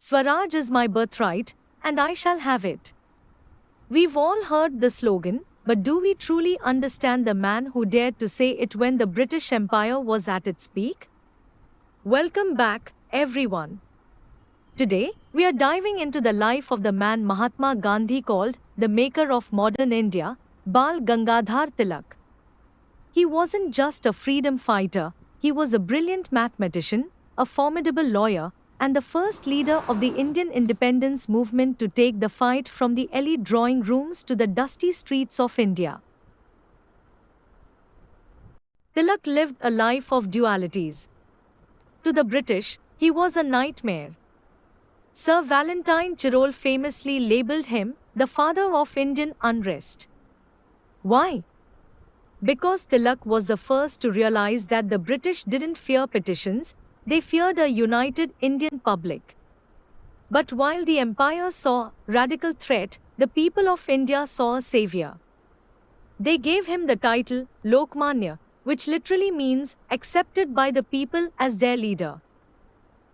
Swaraj is my birthright, and I shall have it. We've all heard the slogan, but do we truly understand the man who dared to say it when the British Empire was at its peak? Welcome back, everyone. Today, we are diving into the life of the man Mahatma Gandhi, called the maker of modern India, Bal Gangadhar Tilak. He wasn't just a freedom fighter, he was a brilliant mathematician, a formidable lawyer, and the first leader of the Indian independence movement to take the fight from the elite drawing rooms to the dusty streets of India. Tilak lived a life of dualities. To the British, he was a nightmare. Sir Valentine Chirol famously labelled him the father of Indian unrest. Why? Because Tilak was the first to realize that the British didn't fear petitions, they feared a united Indian public. But while the empire saw a radical threat, the people of India saw a savior. They gave him the title Lokmanya, which literally means accepted by the people as their leader.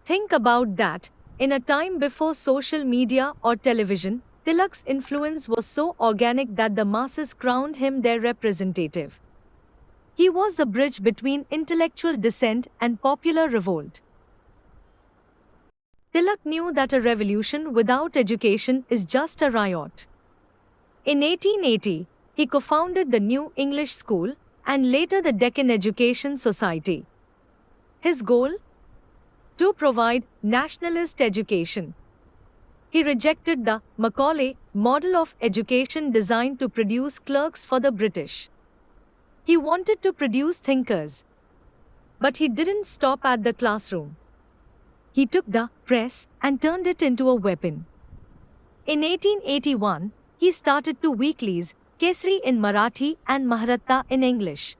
Think about that. In a time before social media or television, Tilak's influence was so organic that the masses crowned him their representative. He was the bridge between intellectual dissent and popular revolt. Tilak knew that a revolution without education is just a riot. In 1880, he co-founded the New English School and later the Deccan Education Society. His goal? To provide nationalist education. He rejected the Macaulay model of education designed to produce clerks for the British. He wanted to produce thinkers. But he didn't stop at the classroom. He took the press and turned it into a weapon. In 1881, he started two weeklies, Kesari in Marathi and Maharatta in English.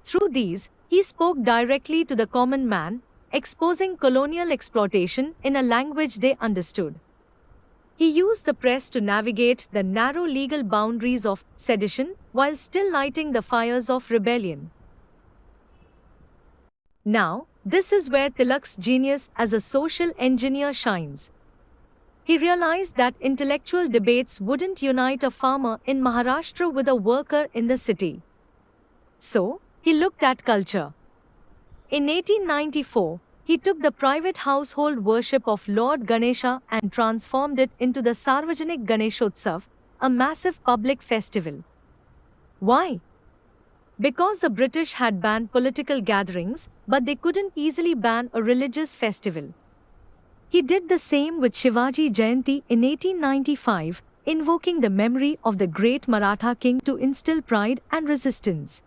Through these, he spoke directly to the common man, exposing colonial exploitation in a language they understood. He used the press to navigate the narrow legal boundaries of sedition while still lighting the fires of rebellion. Now, this is where Tilak's genius as a social engineer shines. He realized that intellectual debates wouldn't unite a farmer in Maharashtra with a worker in the city. So, he looked at culture. In 1894, he took the private household worship of Lord Ganesha and transformed it into the Sarvajanik Ganeshotsav, a massive public festival. Why? Because the British had banned political gatherings, but they couldn't easily ban a religious festival. He did the same with Shivaji Jayanti in 1895, invoking the memory of the great Maratha king to instill pride and resistance.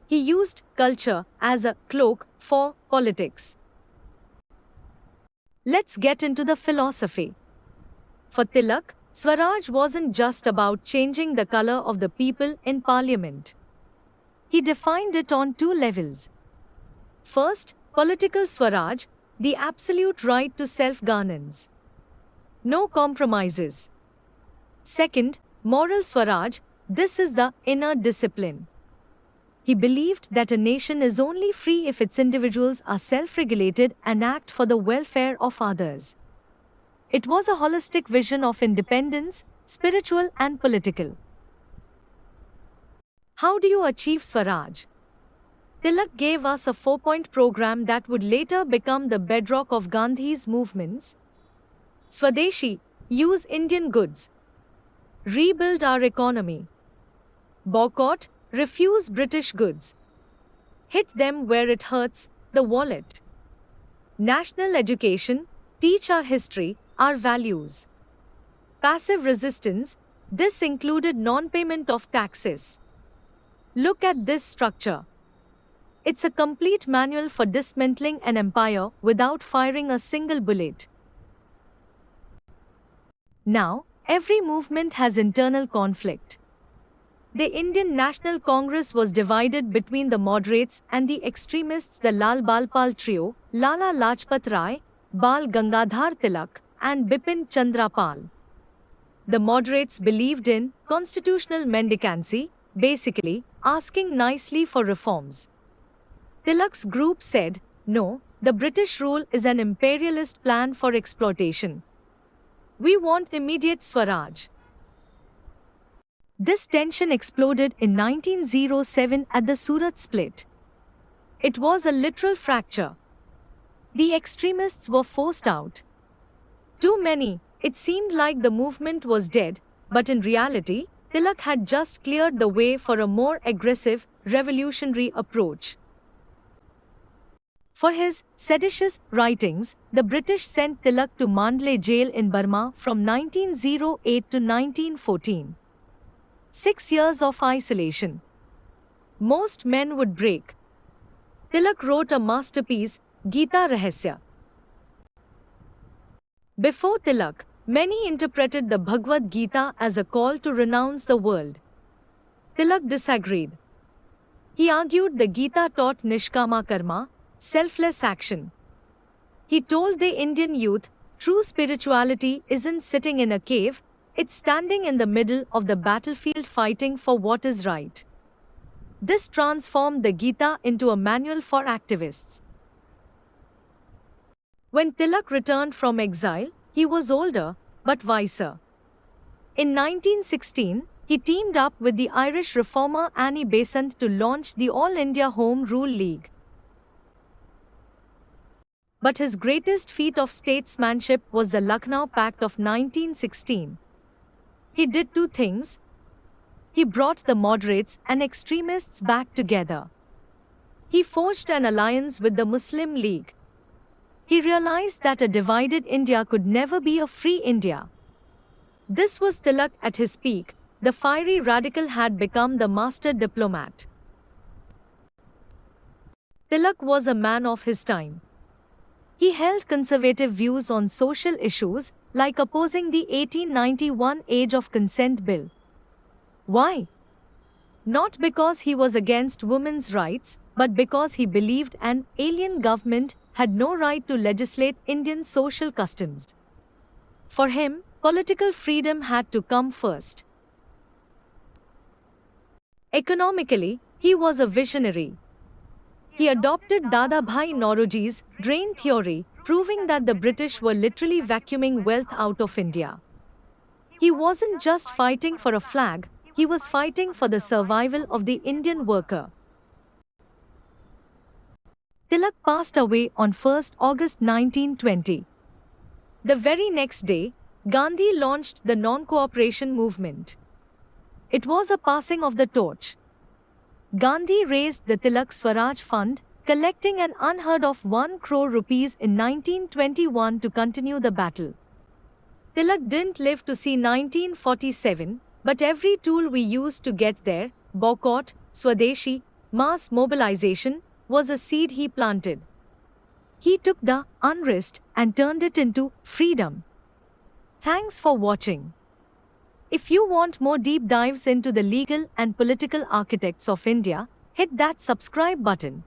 He used culture as a cloak for politics. Let's get into the philosophy. For Tilak, Swaraj wasn't just about changing the color of the people in parliament. He defined it on two levels. First, political Swaraj, the absolute right to self-governance. No compromises. Second, moral Swaraj, this is the inner discipline. He believed that a nation is only free if its individuals are self-regulated and act for the welfare of others. It was a holistic vision of independence, spiritual and political. How do you achieve Swaraj? Tilak gave us a 4-point program that would later become the bedrock of Gandhi's movements. Swadeshi, use Indian goods. Rebuild our economy. Boycott, refuse British goods. Hit them where it hurts, the wallet. National education, teach our history, our values. Passive resistance, this included non-payment of taxes. Look at this structure. It's a complete manual for dismantling an empire without firing a single bullet. Now, every movement has internal conflict. The Indian National Congress was divided between the moderates and the extremists, the Lal Balpal trio, Lala Lajpat Rai, Bal Gangadhar Tilak, and Bipin Chandra Pal. The moderates believed in constitutional mendicancy, basically asking nicely for reforms. Tilak's group said, no, The British rule is an imperialist plan for exploitation. We want immediate Swaraj. This tension exploded in 1907 at the Surat split. It was a literal fracture. The extremists were forced out. Too many, it seemed like the movement was dead, but in reality, Tilak had just cleared the way for a more aggressive, revolutionary approach. For his seditious writings, the British sent Tilak to Mandalay jail in Burma from 1908 to 1914. 6 years of isolation. Most men would break. Tilak wrote a masterpiece, Gita Rahasya. Before Tilak, many interpreted the Bhagavad Gita as a call to renounce the world. Tilak disagreed. He argued the Gita taught Nishkama Karma, selfless action. He told the Indian youth, true spirituality isn't sitting in a cave, it's standing in the middle of the battlefield fighting for what is right. This transformed the Gita into a manual for activists. When Tilak returned from exile, he was older, but wiser. In 1916, he teamed up with the Irish reformer Annie Besant to launch the All India Home Rule League. But his greatest feat of statesmanship was the Lucknow Pact of 1916. He did two things. He brought the moderates and extremists back together. He forged an alliance with the Muslim League. He realized that a divided India could never be a free India. This was Tilak at his peak. The fiery radical had become the master diplomat. Tilak was a man of his time. He held conservative views on social issues, like opposing the 1891 Age of Consent Bill. Why? Not because he was against women's rights, but because he believed an alien government had no right to legislate Indian social customs. For him, political freedom had to come first. Economically, he was a visionary. He adopted Dadabhai Nauroji's drain theory, proving that the British were literally vacuuming wealth out of India. He wasn't just fighting for a flag, he was fighting for the survival of the Indian worker. Tilak passed away on 1st August 1920. The very next day, Gandhi launched the non-cooperation movement. It was a passing of the torch. Gandhi raised the Tilak Swaraj Fund, collecting an unheard of 1 crore rupees in 1921 to continue the battle. Tilak didn't live to see 1947, but every tool we used to get there, boycott, Swadeshi, mass mobilization, was a seed he planted. He took the unrest and turned it into freedom. Thanks for watching. If you want more deep dives into the legal and political architects of India, hit that subscribe button.